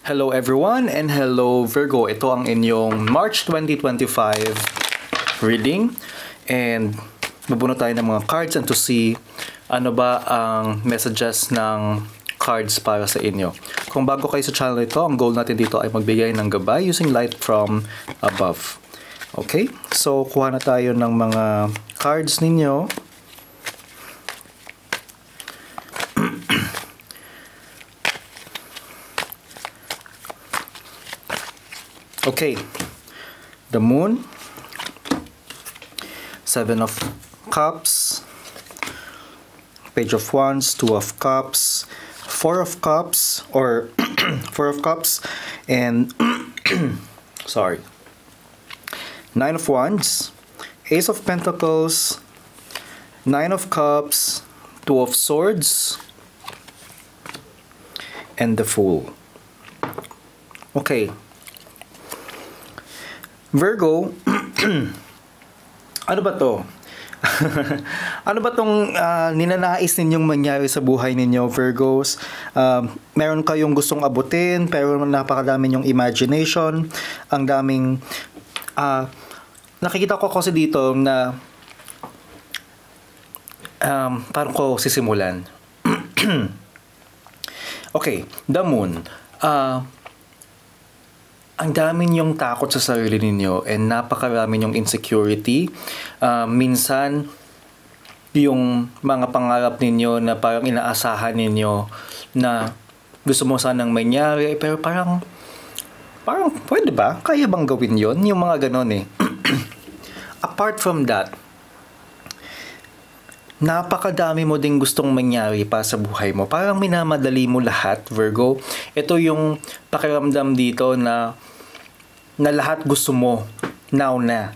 Hello everyone and hello Virgo. Ito ang inyong March 2025 reading and mabunot tayo ng mga cards and to see ano ba ang messages ng cards para sa inyo. Kung bago kayo sa channel ito, ang goal natin dito ay magbigay ng gabay using light from above. Okay? So, kuha na tayo ng mga cards ninyo. Okay, the Moon, Seven of Cups, Page of Wands, Two of Cups, Four of Cups, or Four of Cups, and sorry, Nine of Wands, Ace of Pentacles, Nine of Cups, Two of Swords, and the Fool. Okay. Virgo, ano ba to? Ano ba tong ninanais ninyong mangyari sa buhay ninyo, Virgos? Meron kayong gustong abutin, pero napakadami nyong imagination. Ang daming, nakikita ko kasi dito na, paano ko sisimulan? Okay, the Moon. Ang dami niyong takot sa sarili ninyo and napakarami niyong insecurity. Minsan, yung mga pangarap ninyo na parang inaasahan ninyo na gusto mo sanang mangyari, pero parang pwede ba? Kaya bang gawin yon? Yung mga ganon eh. Apart from that, napakadami mo ding gustong mangyari pa sa buhay mo. Parang minamadali mo lahat, Virgo. Ito yung pakiramdam dito na lahat gusto mo now na.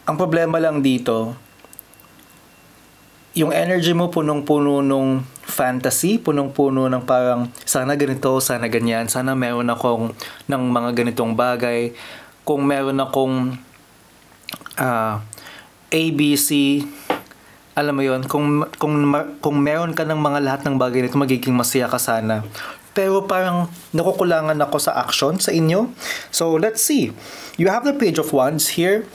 Ang problema lang dito, yung energy mo punong-puno nung fantasy, punong-puno ng parang sana ganito, sana ganyan, sana meron akong ng mga ganitong bagay. Kung meron akong ABC, alam mo yon, kung meron ka ng mga lahat ng bagay nito, magiging masaya ka sana. Pero parang nakukulangan ako sa action sa inyo. So, let's see. You have the Page of Wands here.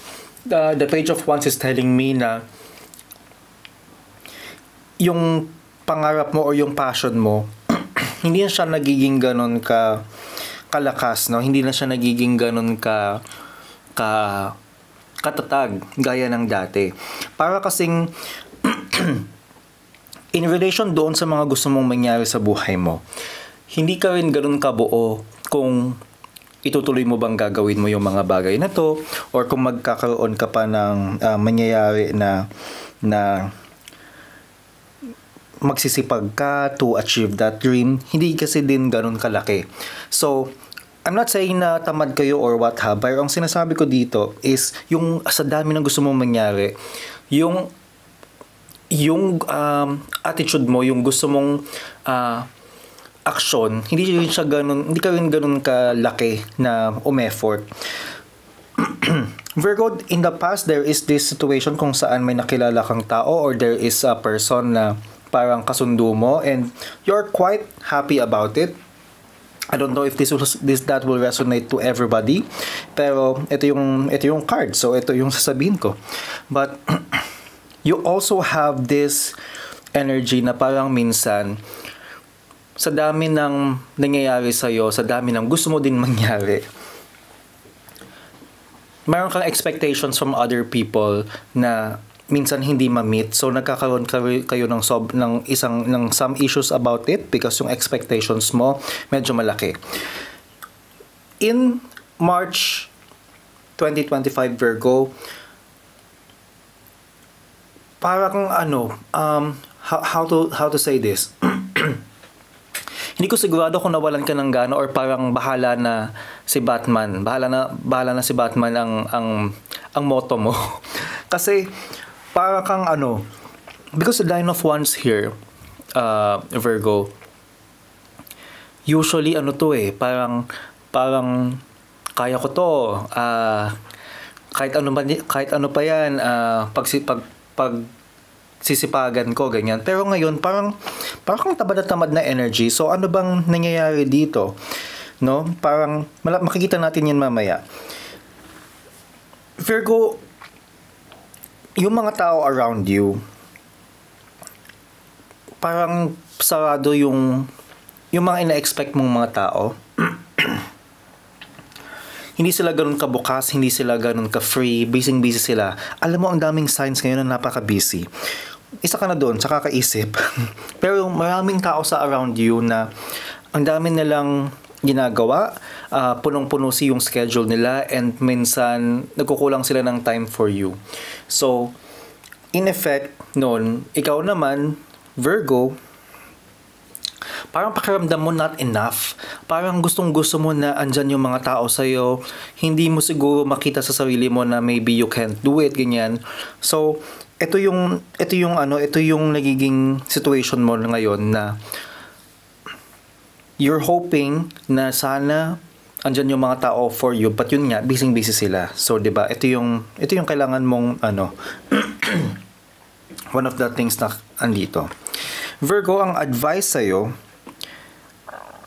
The Page of Wands is telling me na yung pangarap mo or yung passion mo, hindi na siya nagiging ganun kalakas, no? Hindi na siya nagiging ganun katatag gaya ng dati. Para kasing in relation doon sa mga gusto mong mangyari sa buhay mo, hindi ka rin ganun kabuo kung itutuloy mo bang gagawin mo yung mga bagay na to or kung magkakaroon ka pa ng mangyayari na magsisipag ka to achieve that dream. Hindi kasi din ganun kalaki. So, I'm not saying na tamad kayo or what have, pero ang sinasabi ko dito is yung sa dami ng gusto mong mangyari, yung attitude mo, yung gusto mong action, hindi ka rin ganun kalaki na effort. Virgo, in the past, there is this situation kung saan may nakilala kang tao or there is a person na parang kasundo mo and you're quite happy about it. I don't know if that will resonate to everybody, pero ito yung card, so ito yung sasabihin ko. But you also have this energy na parang minsan sa dami ng nangyayari sa'yo, sa dami ng gusto mo din mangyari, mayroon kang expectations from other people na minsan hindi ma-meet. So, nagkakaroon kayo ng some issues about it because yung expectations mo medyo malaki. In March 2025, Virgo, parang how to say this? Hindi ko sigurado kung nawalan ka ng gana or parang bahala na si Batman. Bahala na si Batman ang motto mo. Kasi para kang because the Nine of Wands here, Virgo, usually parang kaya ko to. Kahit ano pa yan, pag sisipagan ko, ganyan. Pero ngayon, parang tamad na tamad na energy. So, ano bang nangyayari dito? no? Parang makikita natin yan mamaya. Virgo, yung mga tao around you, parang sarado yung mga ina-expect mong mga tao. Hindi sila ganun kabukas, hindi sila ganun ka-free, busy sila. Alam mo, ang daming signs ngayon na napaka-busy. Isa ka na doon, tsaka kaisip. Pero maraming tao sa around you na ang dami nilang ginagawa, punong-puno yung schedule nila, and minsan nagkukulang sila ng time for you. So, in effect, noon, ikaw naman, Virgo, parang pakiramdam mo not enough. Parang gustong-gusto mo na andyan yung mga tao sa'yo. Hindi mo siguro makita sa sarili mo na maybe you can't do it, ganyan. So, ito yung nagiging situation mo ngayon na you're hoping na sana andyan yung mga tao for you, but yun nga, busy sila. So, 'di ba? Ito yung kailangan mong one of the things na andito. Virgo, ang advice sa'yo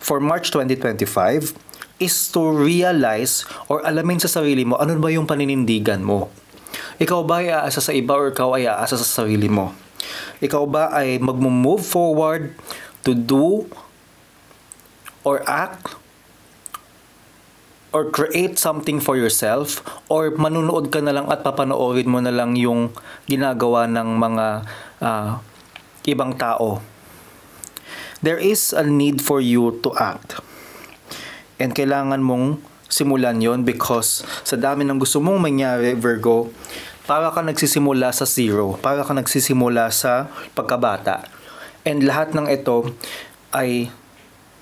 for March 2025 is to realize or alamin sa sarili mo ano ba yung paninindigan mo. Ikaw ba ay aasa sa iba or ikaw ay aasa sa sarili mo? Ikaw ba ay mag-move forward to do or act or create something for yourself, or manunood ka na lang at papanoorin mo na lang yung ginagawa ng mga ibang tao? There is a need for you to act. And kailangan mong simulan yon, because sa dami ng gusto mong mangyari, Virgo, para ka nagsisimula sa zero, para ka nagsisimula sa pagkabata. And lahat ng ito ay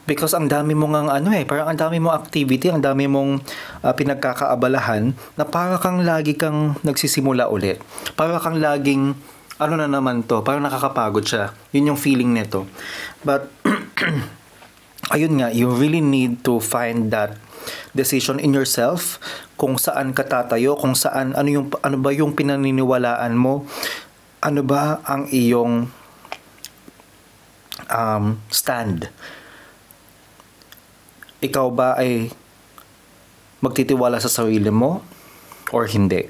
because ang dami mong parang ang dami mong activity, ang dami mong pinagkakaabalahan, na para kang lagi kang nagsisimula ulit. Para kang laging na naman to, parang nakakapagod siya. Yun yung feeling nito. But ayun nga, you really need to find that decision in yourself, kung saan ka tatayo, kung saan ano ba yung pinaniniwalaan mo, ano ba ang iyong stand. Ikaw ba ay magtitiwala sa sarili mo or hindi?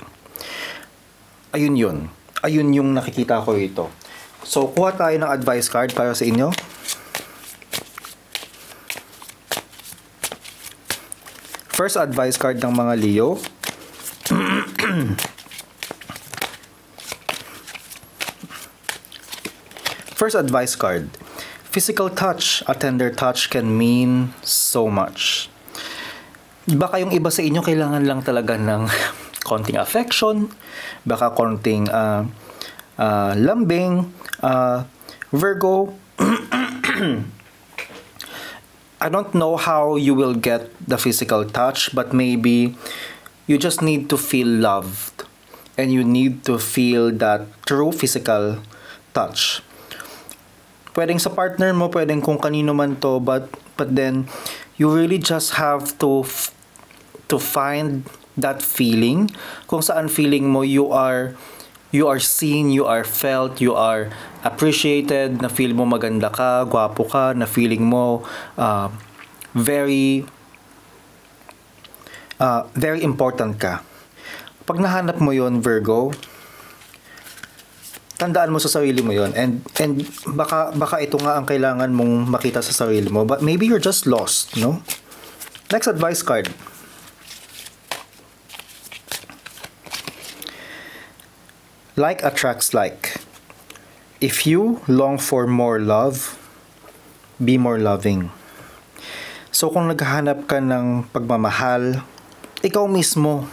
Ayun yun. Ayun yung nakikita ko rito. So, kuha tayo ng advice card para sa inyo. First advice card ng mga Leo. First advice card. Physical touch, a tender touch can mean so much. Baka yung iba sa inyo kailangan lang talaga ng konting affection, baka konting lambing. Virgo, I don't know how you will get the physical touch, but maybe you just need to feel loved, and you need to feel that true physical touch. Pwedeng sa partner mo, pwedeng kung kanino man to, but then you really just have to find that feeling, kung saan feeling mo you are seen, you are felt, you are appreciated, na feel mo maganda ka, gwapo ka, na feeling mo very important ka. Pag nahanap mo yon, Virgo, tandaan mo sa sarili mo yon, and baka ito nga ang kailangan mong makita sa sarili mo, but maybe you're just lost, no? Next advice card. Like attracts like. If you long for more love, be more loving. So kung naghahanap ka ng pagmamahal, ikaw mismo,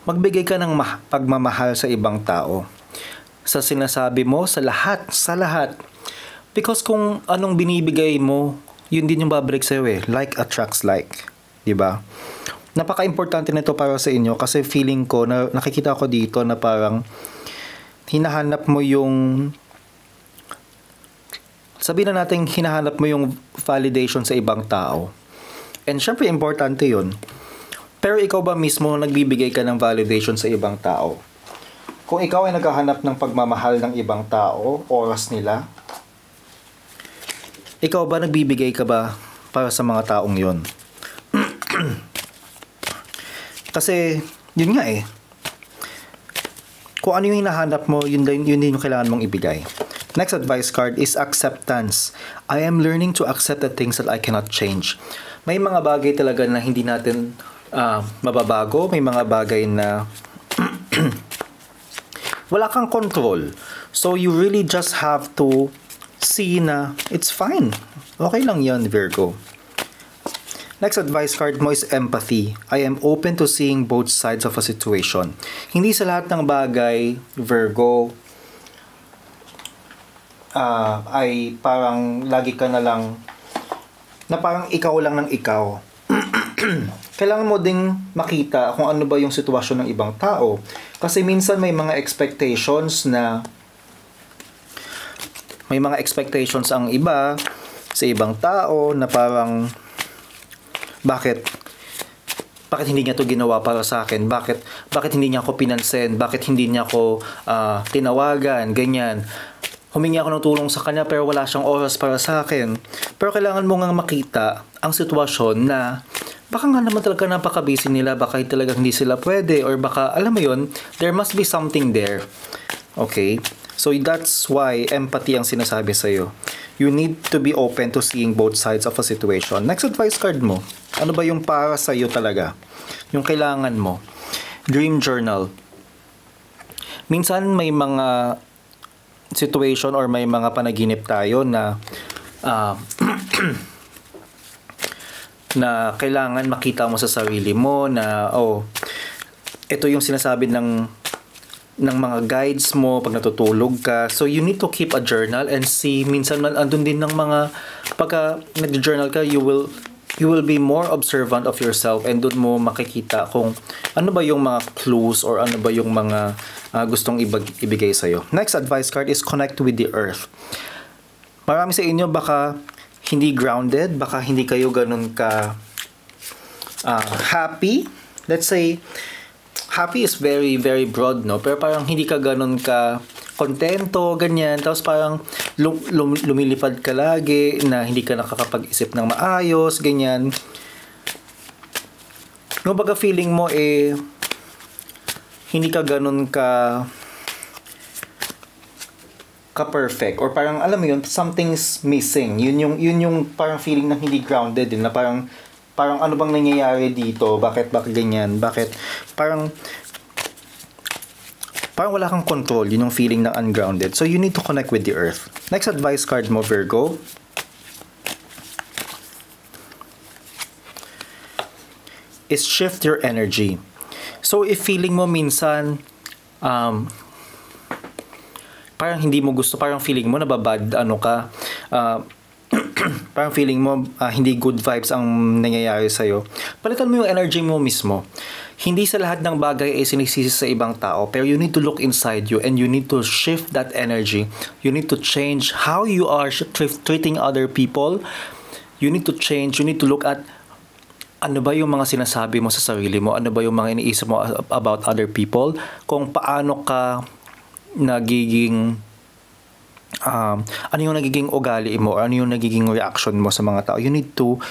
magbigay ka ng pagmamahal sa ibang tao. Sa sinasabi mo, sa lahat. Because kung anong binibigay mo, yun din yung babalik sa'yo eh. Like attracts like. Diba? Napaka-importante nito para sa inyo, kasi feeling ko, na nakikita ko dito na parang hinahanap mo yung, sabihin na natin, hinahanap mo yung validation sa ibang tao. And syempre, importante yun. Pero ikaw ba mismo nagbibigay ka ng validation sa ibang tao? Kung ikaw ay naghahanap ng pagmamahal ng ibang tao, oras nila, ikaw ba nagbibigay ka ba para sa mga taong yon? Kasi, yun nga eh. Kung ano yung hinahanap mo, yun din yung kailangan mong ibigay. Next advice card is acceptance. I am learning to accept the things that I cannot change. May mga bagay talaga na hindi natin mababago. May mga bagay na wala kang control. So, you really just have to see na it's fine. Okay lang yan, Virgo. Next advice card mo is empathy. I am open to seeing both sides of a situation. Hindi sa lahat ng bagay, Virgo, ay parang lagi ka na lang, na parang ikaw lang ng ikaw. Kailangan mo ding makita kung ano ba yung sitwasyon ng ibang tao. Kasi minsan may mga expectations ang iba sa ibang tao na parang bakit hindi niya to ginawa para sa akin? Bakit hindi niya ako pinansin? Bakit hindi niya ako tinawagan? Ganyan. Humingi ako ng tulong sa kanya pero wala siyang oras para sa akin. Pero kailangan mo nga makita ang sitwasyon na baka nga naman talaga napaka-busy nila, baka talaga hindi sila pwede, or baka, alam mo yun, there must be something there. Okay? So that's why empathy ang sinasabi sa'yo. You need to be open to seeing both sides of a situation. Next advice card mo. Ano ba yung para sa'yo talaga? Yung kailangan mo. Dream journal. Minsan may mga situation or may mga panaginip tayo na na kailangan makita mo sa sarili mo na ito yung sinasabi ng mga guides mo pag natutulog ka. So you need to keep a journal and see. Minsan andun din ng mga pagka nag-journal ka, you will be more observant of yourself and doon mo makikita kung ano ba yung mga clues or ano ba yung mga gustong ibigay sa'yo. Next advice card is connect with the earth. Marami sa inyo baka hindi grounded, baka hindi kayo ganun ka happy. Let's say, happy is very, very broad, no? Pero parang hindi ka ganun ka kontento, ganyan. Tapos parang lumilipad ka lagi na hindi ka nakakapag-isip ng maayos, ganyan. Yung baga feeling mo hindi ka ganun ka perfect, or parang alam mo yun, something's missing. Yun yung parang feeling na hindi grounded din, na parang ano bang nangyayari dito, bakit ganyan, bakit parang wala kang control. Yun yung feeling na ungrounded. So you need to connect with the earth. Next advice card mo, Virgo, is shift your energy. So if feeling mo minsan parang hindi mo gusto, parang feeling mo nababad, parang feeling mo hindi good vibes ang nangyayari sa'yo, palitan mo yung energy mo mismo. Hindi sa lahat ng bagay ay sinisisi sa ibang tao, pero you need to look inside you and you need to shift that energy. You need to change how you are treating other people. You need to change, you need to look at ano ba yung mga sinasabi mo sa sarili mo, ano ba yung mga iniisip mo about other people, kung paano ka nagiging ano yung nagiging ugali mo, ano yung nagiging reaction mo sa mga tao. You need to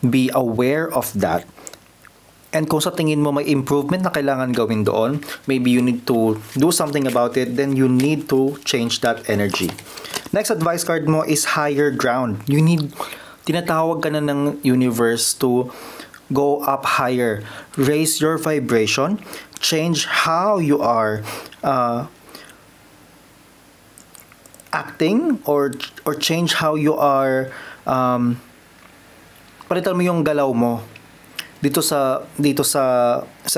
be aware of that. And kung sa tingin mo may improvement na kailangan gawin doon, maybe you need to do something about it, then you need to change that energy. Next advice card mo is higher ground. Tinatawag ka na ng universe to go up higher. Raise your vibration. Change how you are acting, or change how you are palitan mo yung galaw mo dito sa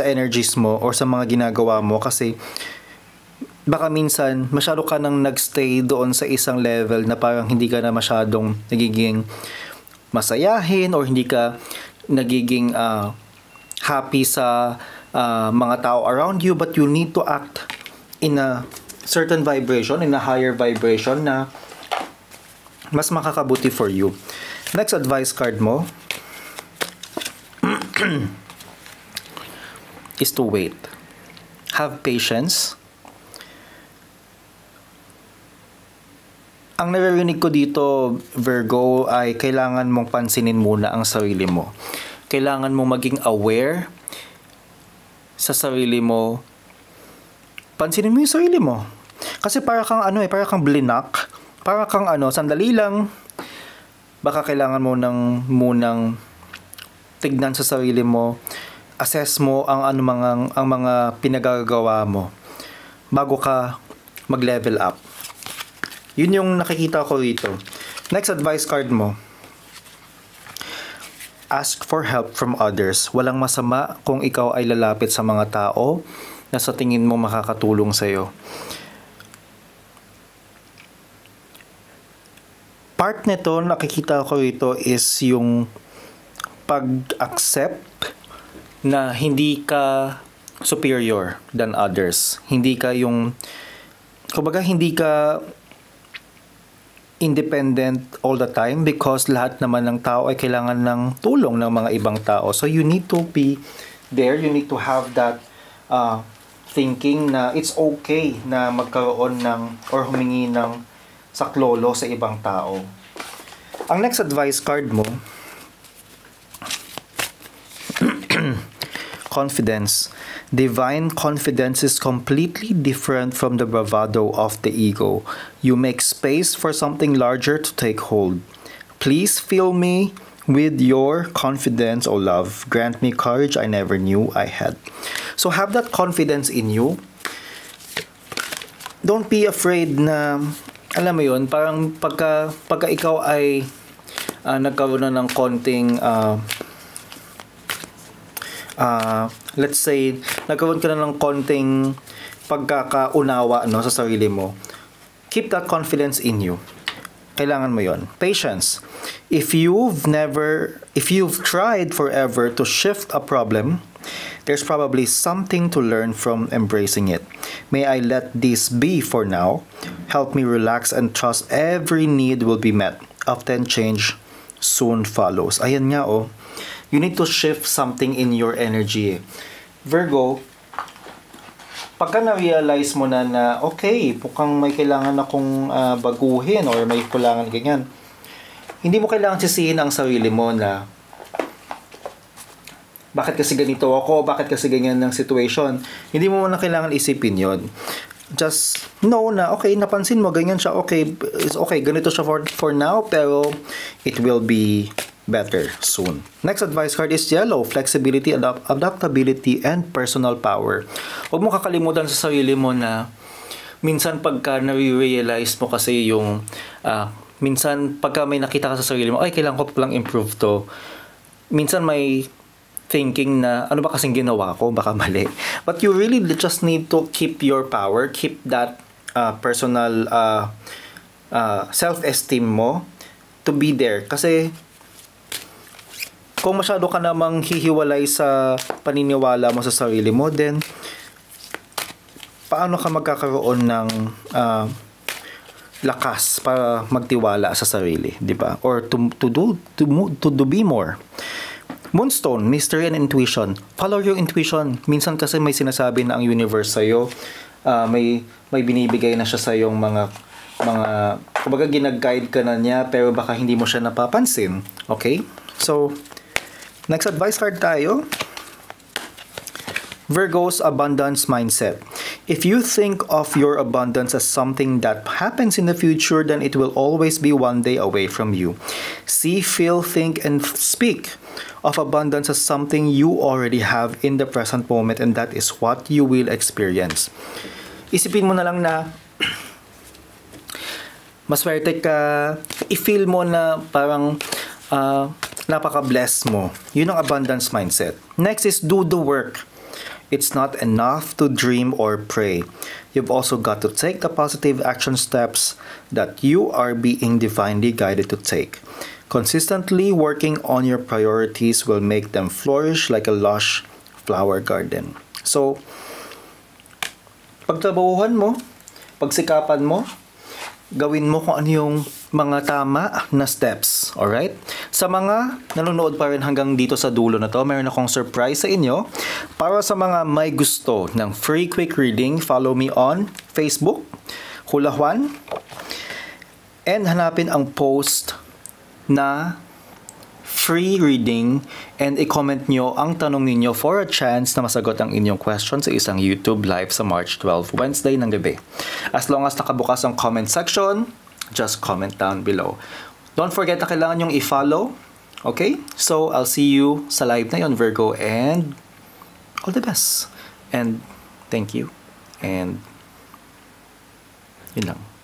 energies mo or sa mga ginagawa mo, kasi baka minsan masyado ka nang nagstay doon sa isang level na parang hindi ka na masyadong nagiging masayahin or hindi ka nagiging happy sa mga tao around you, but you need to act in a certain vibration, in a higher vibration na mas makakabuti for you. Next advice card mo is to wait. Have patience. Ang naririnig ko dito, Virgo, ay kailangan mong pansinin muna ang sarili mo. kailangan mong maging aware sa sarili mo. Pansinin mo yung sarili mo. Kasi para kang para kang blinak. Para kang sandali lang. Baka kailangan mo munang tignan sa sarili mo. Assess mo ang mga pinagagawa mo bago ka mag-level up. Yun yung nakikita ko rito. Next advice card mo. Ask for help from others. Walang masama kung ikaw ay lalapit sa mga tao na sa tingin mo makakatulong sa'yo. Part nito, nakikita ko rito is yung pag-accept na hindi ka superior than others. Hindi ka hindi ka independent all the time because lahat naman ng tao ay kailangan ng tulong ng mga ibang tao. So you need to be there, you need to have that thinking na it's okay na magkaroon or humingi ng saklolo sa ibang tao. Ang next advice card mo, confidence. Divine confidence is completely different from the bravado of the ego. You make space for something larger to take hold. Please fill me with your confidence, O love. Grant me courage I never knew I had. So have that confidence in you. Don't be afraid na, alam mo yun, parang pagka ikaw ay nagkaroon na ng konting let's say, nagkaroon ka na ng konting pagkakaunawa sa sarili mo. Keep that confidence in you. Kailangan mo yon. Patience. If you've tried forever to shift a problem, there's probably something to learn from embracing it. May I let this be for now. Help me relax and trust every need will be met. Often change soon follows. Ayan nga You need to shift something in your energy. Virgo, pagka na-realize mo na okay, mukhang may kailangan akong baguhin or may kailangan ganyan, hindi mo kailangan sisihin ang sarili mo na bakit kasi ganito ako, bakit kasi ganyan ng situation. Hindi mo na kailangan isipin yon. Just know na okay, napansin mo ganyan siya, okay, it's okay, ganito siya for now, pero it will be better soon. Next advice card is yellow, flexibility, adaptability, and personal power. Huwag mo kakalimutan sa sarili mo na minsan pagka na-realize mo kasi yung minsan pagka may nakita ka sa sarili mo, ay kailangan ko palang improve to. Minsan may thinking na ano ba kasing ginawa ko, baka mali. But you really just need to keep your power, keep that personal self-esteem mo to be there. Kasi kung masyado ka namang hihiwalay sa paniniwala mo sa sarili mo, then paano ka magkakaroon ng lakas para magtiwala sa sarili, di ba? Or to be more. Moonstone, mystery and intuition. Follow your intuition. Minsan kasi may sinasabi na ang universe sa'yo, may binibigay na siya sa yung mga kumbaga ginag-guide ka na niya pero baka hindi mo siya napapansin. Okay? So, next advice card tayo. Virgo's abundance mindset. If you think of your abundance as something that happens in the future, then it will always be one day away from you. See, feel, think, and speak of abundance as something you already have in the present moment, and that is what you will experience. Isipin mo na lang na maswerte ka, i-feel mo na parang napaka-bless mo. Yun ang abundance mindset. Next is do the work. It's not enough to dream or pray. You've also got to take the positive action steps that you are being divinely guided to take. Consistently working on your priorities will make them flourish like a lush flower garden. So, pagtrabahuhan mo, pagsikapan mo, gawin mo kung ano yung mga tama na steps. Alright? Sa mga nanonood pa rin hanggang dito sa dulo na to, meron akong surprise sa inyo. Para sa mga may gusto ng free quick reading, follow me on Facebook, Hula Juan, and hanapin ang post na free reading and i-comment nyo ang tanong ninyo for a chance na masagot ang inyong question sa isang YouTube live sa March 12, Wednesday ng gabi. As long as nakabukas ang comment section, just comment down below. Don't forget na kailangan nyong i-follow. Okay? So, I'll see you sa live na yon, Virgo, and all the best. And thank you. And yun lang.